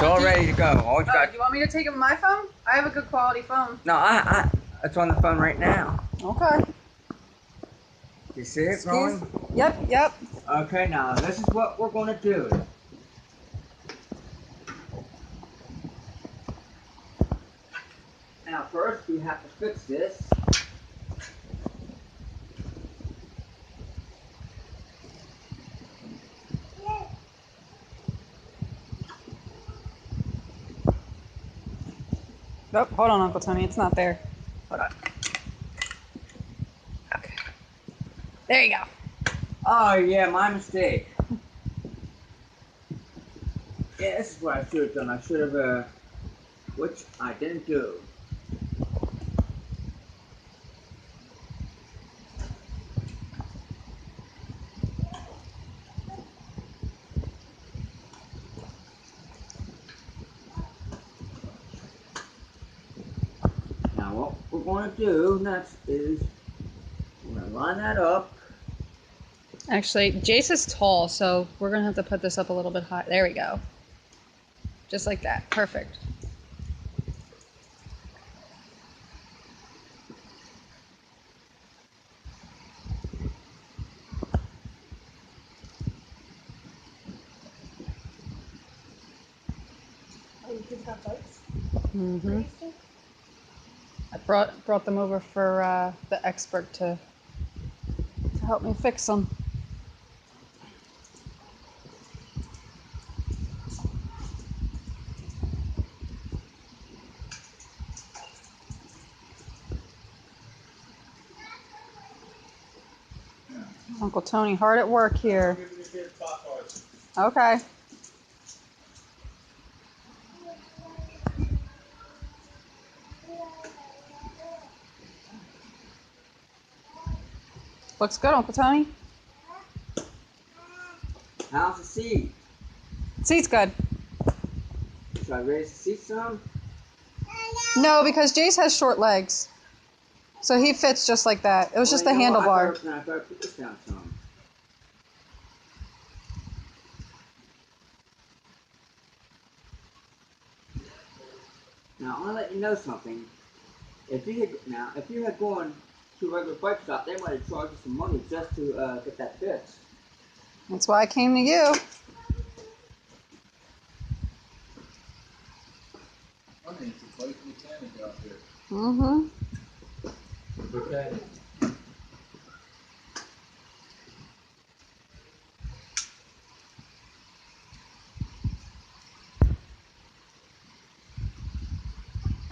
all ready to go. All you Do got. you want me to take it with my phone? I have a good quality phone. No, it's on the phone right now. Okay. You see it going? Yep. Okay, now this is what we're going to do. Now first we have to fix this. Oh, hold on, Uncle Tony. It's not there. Hold on. Okay. There you go. Oh yeah, my mistake. Yeah, this is what I should have done. I should have, which I didn't do. Now what we're going to do next is we're going to line that up. Actually, Jace is tall, so we're going to have to put this up a little bit high. There we go. Just like that. Perfect. Oh, you kids got bikes? Mm-hmm. I brought them over for the expert to help me fix them. Uncle Tony, hard at work here. Okay. Looks good, Uncle Tony. How's the seat? Seat's good. Should I raise the seat some? No, because Jace has short legs. So he fits just like that. It was just the You know what? handlebar. I better put this down some. Now I want to let you know something. If you had gone to a regular bike shop, they might have charged you some money just to get that fixed. That's why I came to you. Funny, it's a bike mechanic out there. Mm-hmm. Okay.